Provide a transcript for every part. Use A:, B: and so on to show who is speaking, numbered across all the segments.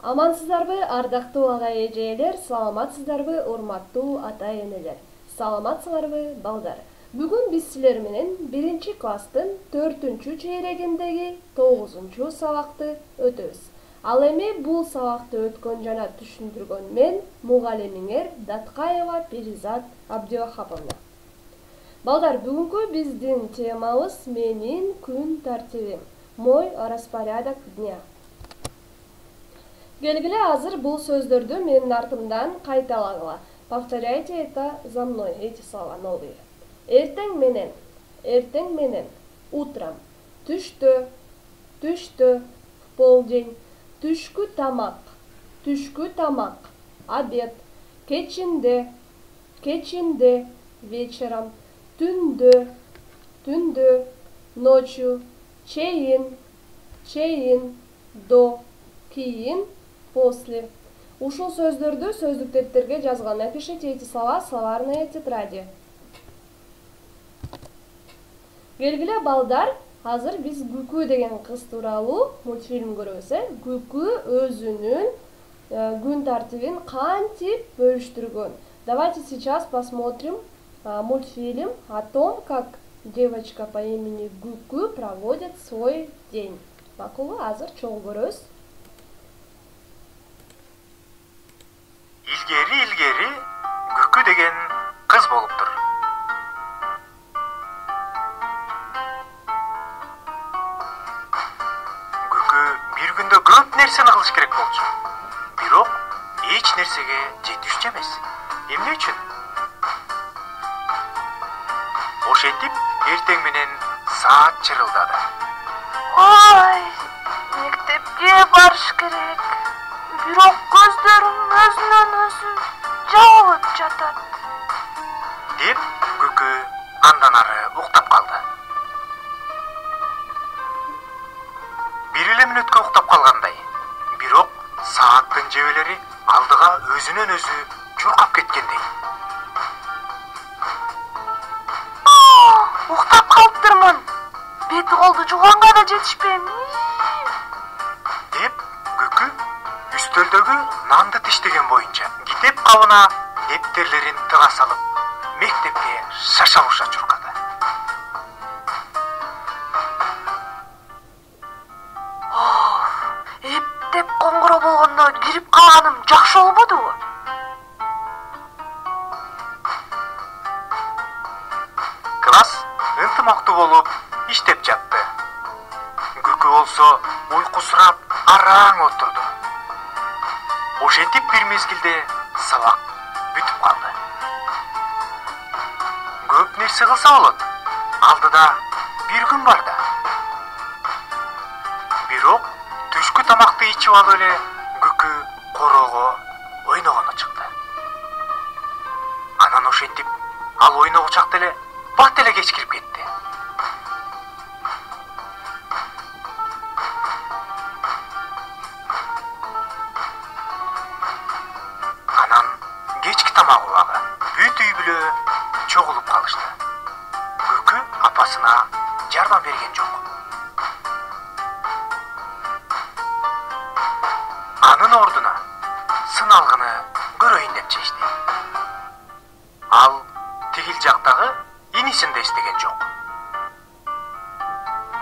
A: Амансыздарбы, ардактуу ага эжелер, саламатсыздарбы, урматтуу ата энелер. Саламатсыңарбы, балдар. Бүгүн биз силер менен 1-класстын 4-чейрегиндеги 9 сабакты өтөбүз. Ал эми бул сабакты өткөн жана түшүндүргөн мен мугалимиңер Даткаева Перизат Абдивахаповна. Балдар, бүгүнкү биздин темабыз менин күн тартибим. Мой распорядок дня. Келгиле, азыр бул сөздөрдү менин артымдан кайталагыла. Повторяйте это за мной, эти слова новые. Эртең менен, утром, түштө, в полдень, түшкү тамак, обед, кечинде, вечером, түндө, ночью, чейин, до, кийин, после. Ушул сөздөрдү сөздүк дептерге жазган. Напишите эти слова в словарной тетради. Келгиле, балдар, азыр биз Күкү деген кыз тууралуу мультфильм көрөбүз. Күкү өзүнүн күн тартибин кантип бөлүштүргөн. Давайте сейчас посмотрим мультфильм о том, как девочка по имени Күкү проводит свой день. Макулу, азыр чогуу көрөбүз.
B: Илгери Күкү деген кыз болуптур. Күкү бир күндө көп нерсени кылыш керек болчу. Бирок эч нерсеге жетишчү эмес. Эмне үчүн? Ошентип эртең менен саат чырылдады.
C: Ой, мектепке барыш керек. Бирок көздөрүм өзүнөн өзү жабылып жатат.
B: Деп Күкү андан ары уктап калды. Бир эле мүнөткө уктап калгандай, бирок сааттын жебелери алдыга өзүнөн өзү чуркап кеткендей.
C: Уктап калыптырмын. Бети колду жуганга да жетишпейм.
B: Деп Күкү үстөлдөгү нанды тиштеген боюнча китеп кабына дептерлерин тыга салып, мектепке шаша-буша чуркады.
C: Эптеп коңгуроо болгондо кирип калганым жакшы болбодубу?
B: Класс ынтымактуу болуп иштеп жатты. Күкү болсо уйкусурап араң отурду. Ошентип бир мезгилде сабак бүтүп калды. Көп нерсе кылса болот. Алдыда бир күн бар да. Бирок түшкү тамакты ичип алып эле Күкү короого ойногону чыкты. Анан ошентип ал ойногу чакта эле бат эле кеч кирип кетти. Анан кечки тамак убагы бүт үй бүлө чогулуп калышты. Күкү апасына жардам берген жок. Анын ордуна сыналгыны көрөйүн деп чечти. Ал тигил жактагы инисин да эстеген жок.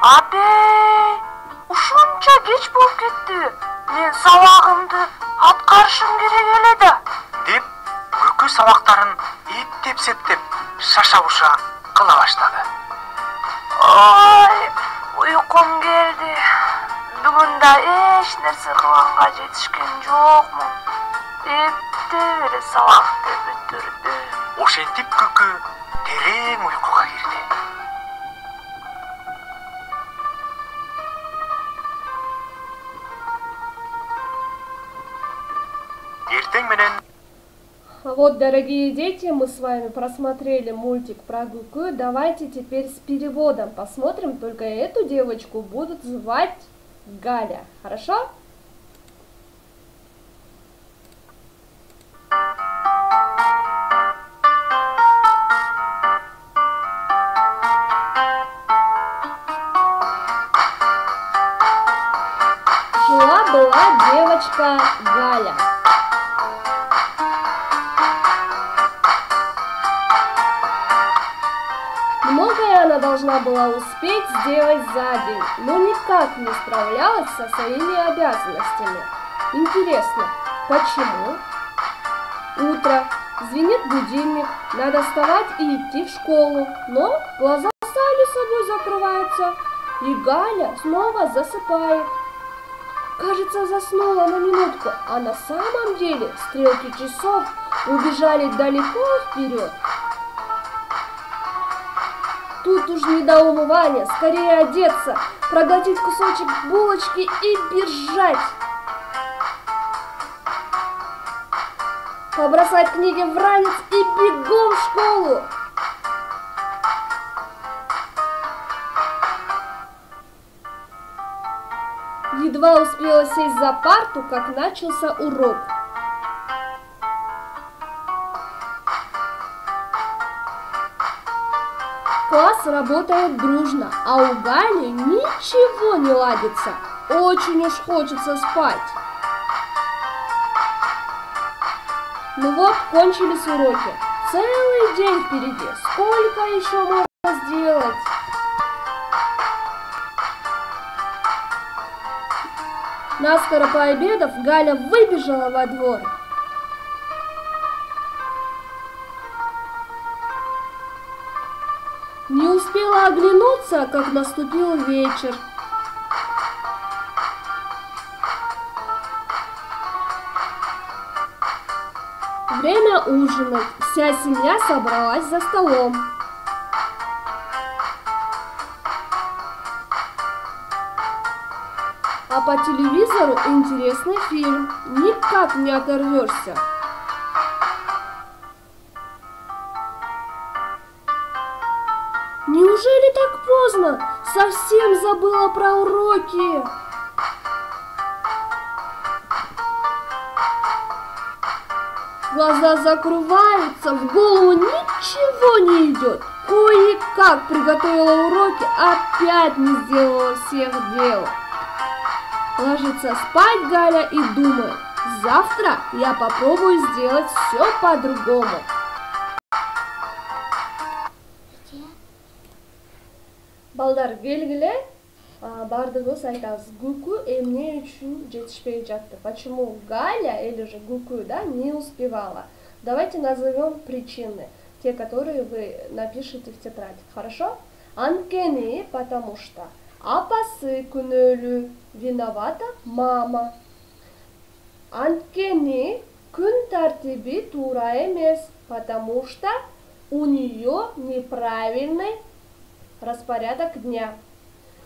C: Абей, ушунча кеч болуп кетти. Мен сабагымды аткарышым керек эле да.
B: Деп Күкү сабактарын эптеп-септеп шаша-буша кыла баштады.
C: Ой, уйкум келди. Бүгүн да эч нерсе кылганга жетишкен жокмун. Эптеп эле сабакты бүтүрдү.
B: Ошентип Күкү терең уйкуга кирди. Эртең менен
A: Вот, дорогие дети, мы с вами просмотрели мультик про Күкү. Давайте теперь с переводом посмотрим. Только эту девочку будут звать Галя. Хорошо? Жила-была девочка Умничка, Галя. Многое она должна была успеть сделать за день, но никак не справлялась со своими обязанностями. Интересно, почему? Утро, звенит будильник, надо вставать и идти в школу, но глаза сами собой закрываются, и Галя снова засыпает. Кажется, заснула на минутку, а на самом деле стрелки часов убежали далеко вперед. Тут уж недоумывание, скорее одеться, проглотить кусочек булочки и бежать. Побросать книги в ранец и бегом в школу. Едва успела сесть за парту, как начался урок. Класс работает дружно, а у Гали ничего не ладится. Очень уж хочется спать. Ну вот, кончились уроки. Целый день впереди. Сколько еще можно сделать? Наскоро пообедав, Галя выбежала во двор. Не успела оглянуться, как наступил вечер. Время ужинать. Вся семья собралась за столом. А по телевизору интересный фильм. Никак не оторвешься. Неужели так поздно? Совсем забыла про уроки. Глаза закрываются, в голову ничего не идет. Кое-как приготовила уроки, опять не сделала всех дел. Ложится спать Галя и думает: завтра я попробую сделать все по-другому. Балдар, белгілі, бардығыз айтасыз, Гүкү эмне үчүн жетишпей жатты? Почему Галя или же Гүкү, да, не успевала? Давайте назовем причины, те, которые вы напишите в тетрадь. Хорошо? Анткени, потому что апасы күнөөлүү, виновата мама. Анткени күн тартиби туура эмес, потому что у нее неправильный распорядок дня.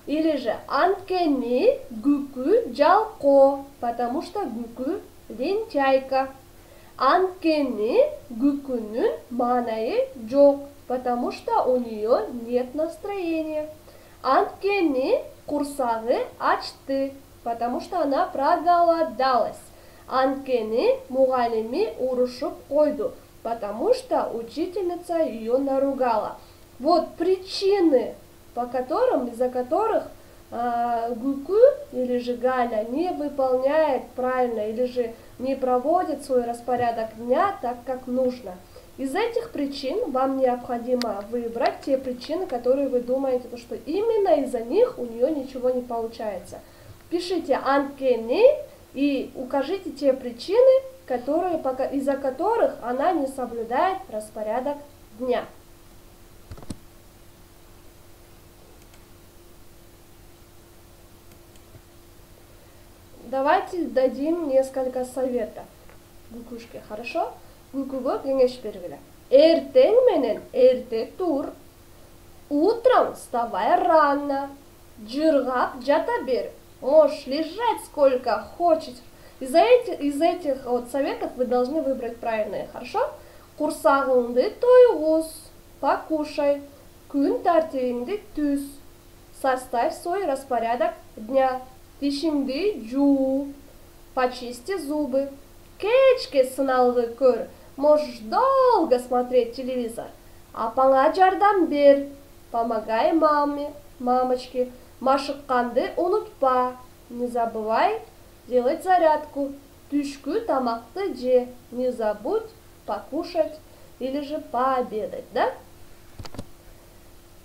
A: Или же анткени Гүкү жалко, потому что Гүкү лентяйка. Анткени Гүкүнүн маанайы жок, потому что у нее нет настроения. Анткени курсагы ачты, потому что она проголодалась. Анткени мугалими урушуп койду, потому что учительница ее наругала. Вот причины, из-за которых Гүкү или же Галя не выполняет правильно или же не проводит свой распорядок дня так, как нужно. Из этих причин вам необходимо выбрать те причины, которые вы думаете, что именно из-за них у нее ничего не получается. Пишите анткени и укажите те причины, из-за которых она не соблюдает распорядок дня. Давайте дадим несколько советов Гүкүшке, хорошо? Гүкүгө кеңеш бергиле. Эртең менен эрте тур. Утром вставай рано. Жыргап жата бер. Можешь лежать сколько хочешь. Из этих вот советов вы должны выбрать правильные, хорошо? Курсагыңды тойгуз. Покушай. Күн тартибиңди түз. Составь свой распорядок дня. Тишиңди жуу. Почисти зубы. Кечке сыналгы көр. Можешь долго смотреть телевизор. Апаңа жардам бер. Помогай мамочке. Машыкканды унутпа. Не забывай делать зарядку. Түшкү тамакты же. Не забудь покушать или же пообедать, да?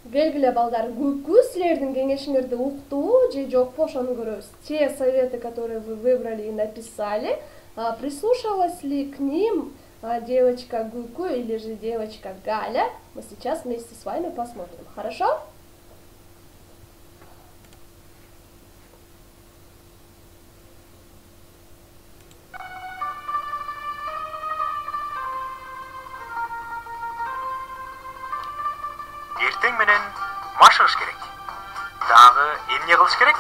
A: Белгиле балдар, күкү силердин кеңешиңерди уктуу же жокпу ошону көрөбүз. Те советы, которые вы выбрали и написали, прислушалась ли к ним девочка Гуку или же девочка Галя? Мы сейчас вместе с вами посмотрим. Хорошо?
B: Эртең менен машыгыш керек. Дагы эмне кылыш керек?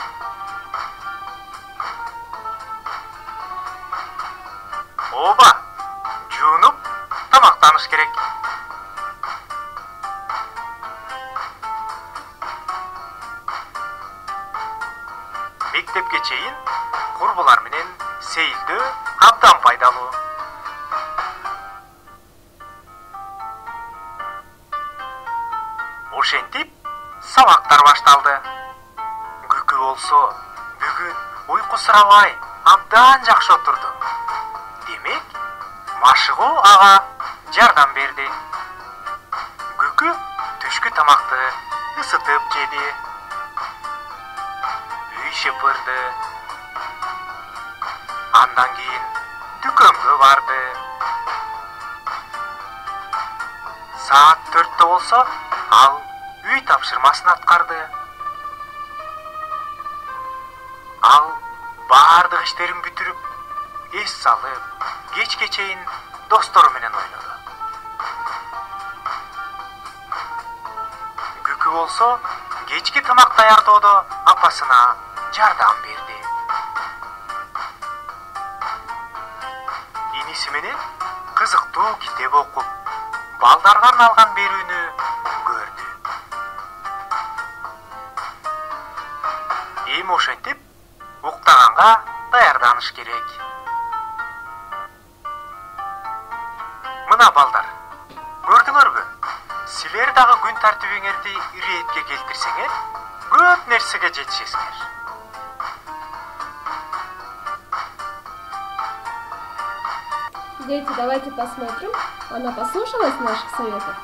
B: Оба, жуунуп, тамактаныш керек. Мектепке чейин курбулар менен сейилдөө абдан пайдалуу. Ошентип, сабактар башталды. Күкү болсо, бүгүн уйку сурабай, абдан жакшы отурду. Демек, машыгуу ага жардам берди. Күкү түшкү тамакты ысытып жеди. Үй шыпырды. Андан кийин дүкөнгө барды. Саат 4-тө болсо, ал үй тапшырмасын аткарды. Ал баардык иштерин бүтүрүп, эс салып, кечке чейин достору менен ойноду. Күкү болсо, кечки тамак даярдоодо апасына жардам берди. Иниси менен кызыктуу китеп окуп, балдарга арналган берүүнү көрдү. Эми ошентип, уктаганга даярданыш керек. Мына балдар, көрдүңөрбү? Силер дагы күн тартибиңерди иретке келтирсеңер, көп нерсеге жетишесиңер.
A: Дети, давайте посмотрим. Она послушалась наших советов.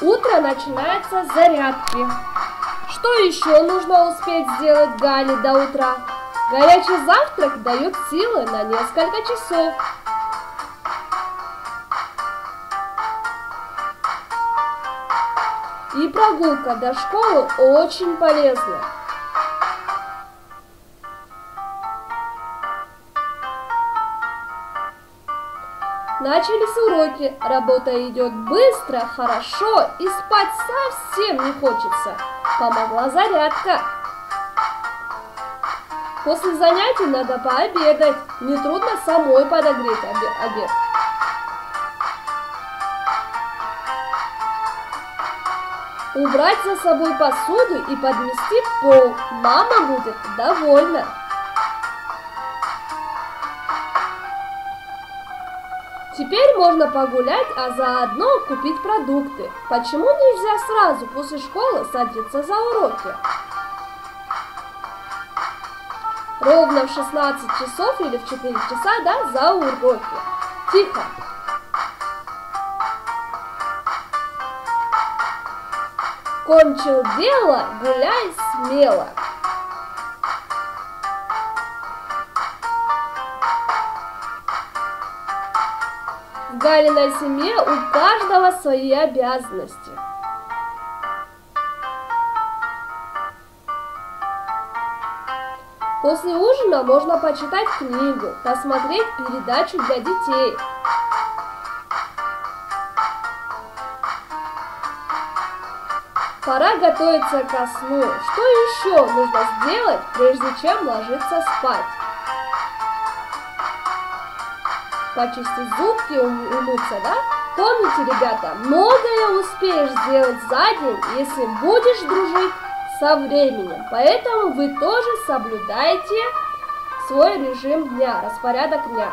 A: Утро начинается с зарядки. Что еще нужно успеть сделать Гале до утра? Горячий завтрак дает силы на несколько часов. И прогулка до школы очень полезна. Начались уроки, работа идет быстро, хорошо и спать совсем не хочется. Помогла зарядка. После занятий надо пообедать, нетрудно самой подогреть обед. Убрать за собой посуду и подмести пол. Мама будет довольна. Теперь можно погулять, а заодно купить продукты. Почему нельзя сразу после школы садиться за уроки? Ровно в 16 часов или в 4 часа, да, за уроки. Тихо. Кончил дело, гуляй смело. В Галиной семье у каждого свои обязанности. После ужина можно почитать книгу, посмотреть передачу для детей. Пора готовиться ко сну. Что еще нужно сделать, прежде чем ложиться спать? Почистить зубки, умыться, да? Помните, ребята, многое успеешь сделать за день, если будешь дружить со временем. Поэтому вы тоже соблюдайте свой режим дня, распорядок дня.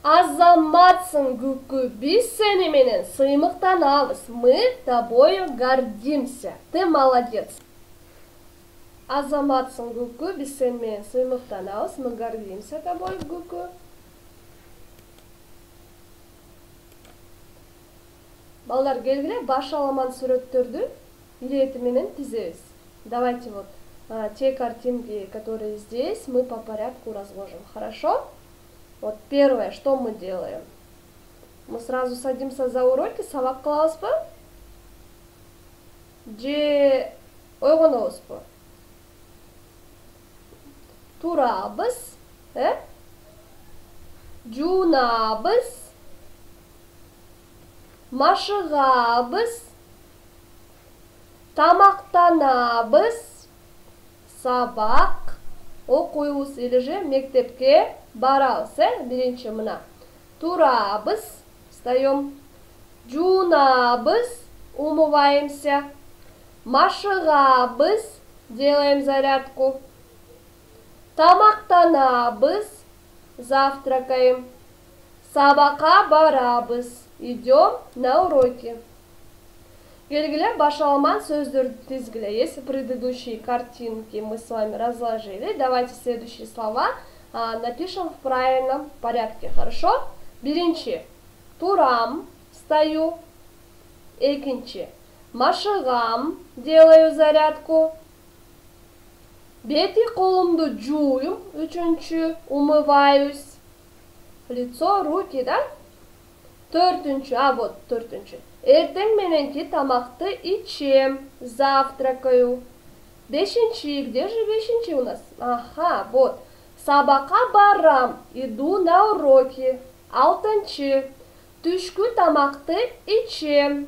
A: Азаматсың, Гуку, біз сені менен сыймықтанабыз. Мы тобою гордимся. Ты молодец. Азаматсың, Гүкү. Биз сен менен сыймыктанабыз. Мы гордимся тобой, Гүкү. Балдар, келгиле баш аламан сүрөттөрдү ирети менен тизебиз. Давайте вот те картинки, которые здесь, мы по порядку разложим. Хорошо? Вот первое, что мы делаем? Мы сразу садимся за уроки, сабак кылабызбы? Же ойгонобузбу? Турабыз, жуунабыз, машыгабыз, тамактанабыз, сабак окуйбуз или же мектепке барабыз. Биринчи мына турабыз, встаем, жуунабыз, умываемся, машыгабыз, делаем зарядку, тамактанабыз, завтракаем, сабакка барабыз, идем на уроки. Келгиле баш аламан сөздөрдү тизгиле. Если предыдущие картинки мы с вами разложили, давайте следующие слова напишем в правильном порядке. Хорошо? Биринчи турам, встаю. Экинчи машыгам, делаю зарядку. Бети колумду жуюм. Үчүнчү умываюсь. Лицо, руки, да? Төртүнчү, вот төртүнчү. Эртең мененки тамакты ичем, завтракаю. Бешинчи, где же бешинчи у нас? Ага, вот. Сабакка барам, иду на уроки. Алтынчы, түшкү тамакты ичем,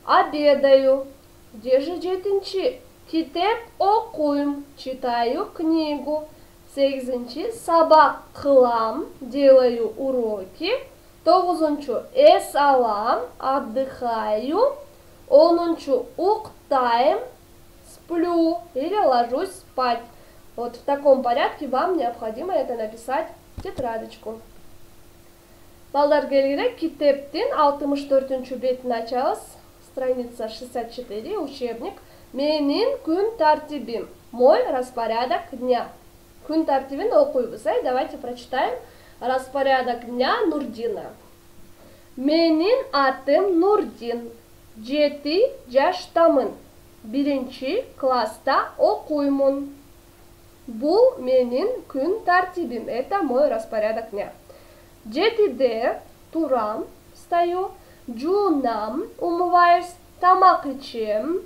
A: обедаю. Где же жетинчи? Китеп окуйм, читаю книгу. Сегизинчи, сабак кылам, делаю уроки. Тогузунчу, эс алам, отдыхаю. Онунчу, уктайм, сплю или ложусь спать. Вот в таком порядке вам необходимо это написать в тетрадочку. Балдар, келгиле китептин 64-чү бетин ачабыз. Страница 64, учебник. Менин күн тартибим. Мой распорядок дня. Күн тартибин окуйбуз. Давайте прочитаем. Распорядок дня Нурдина. Менин атым Нурдин. 7 жаштамын. 1-чи класста окуймун. Бул менин күн тартибим. Это мой распорядок дня. 7-де турам, встаю, жуунам, умываюсь, тамак ичем,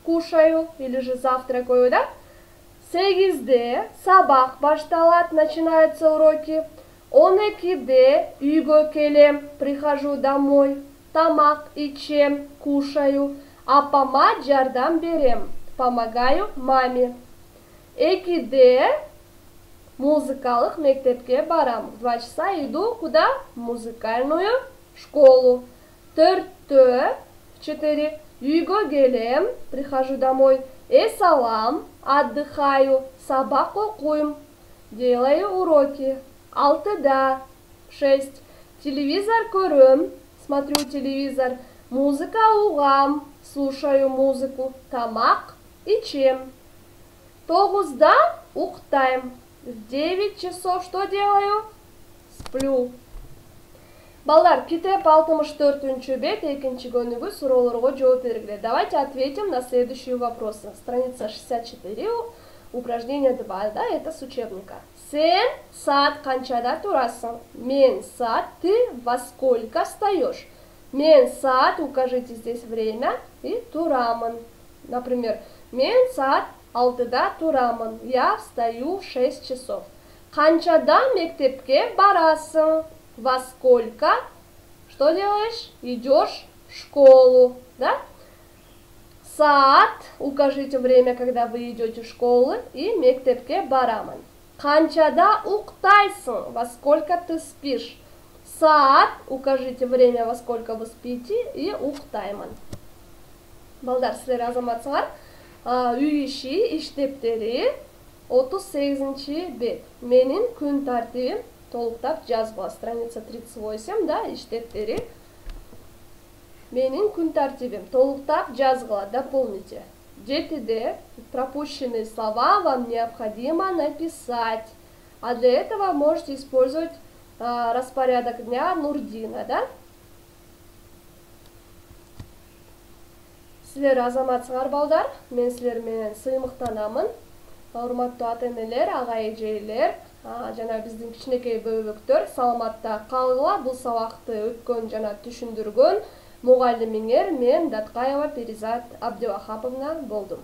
A: кушаю или же завтракаю, да? 8-де сабак башталат, начинаются уроки. 12-де үйгө келем, прихожу домой, тамак ичем, кушаю, апама жардам берем, помогаю маме. 2-де музыкалык мектепке барам. В 2 часа иду куда? В музыкальную школу. 4-тө, в 4 үйгө келем, прихожу домой, эс алам, отдыхаю, сабак окуйм, делаю уроки. 6-да, 6 телевизор көрөм, смотрю телевизор, музыка угам, слушаю музыку, тамак ичем. 9-да уктайм. В 9 часов что делаю? Сплю. Балдар, китеп 64-чү бет, 2-чи көнүгү суроолорго жооп бергиле. Давайте ответим на следующие вопросы. Страница 64, упражнение 2, да, это с учебника. Сен саат канчада турасың? Мен саат, ты во сколько встаешь? Мен саат, укажите здесь время, и турамын. Например, мен саат 6-да турамын. Я встаю в 6 часов. Канчада мектепке барасың? Во сколько? Что делаешь? Идешь в школу, да? Саат, укажите время, когда вы идете в школу, и мектепке барамын. Канчада уктайсың? Во сколько ты спишь? Саат, укажите время, во сколько вы спите, и уктаймын. Балдар, силер азаматсыңар. Үй иши, иштептери 38-чи бет. Менин күн тартибим толуктап жазгыла. Страница 38, да, иштептери. Менин күн тартибим толуктап жазгыла, дополните. 7. Пропущенные слова вам необходимо написать. А для этого можете использовать распорядок дня Нурдина, да? Силер азаматсыңар балдар, мен силер менен сыймыктанамын. Урматтуу ата-энелер, ага-эжелер, жана биздин кичинекей бөбөктөр, саламатта калгыла. Бул сабакты өткөн жана түшүндүргөн мугалимиңер мен Даткаева Перизат Абдивахаповна болдум.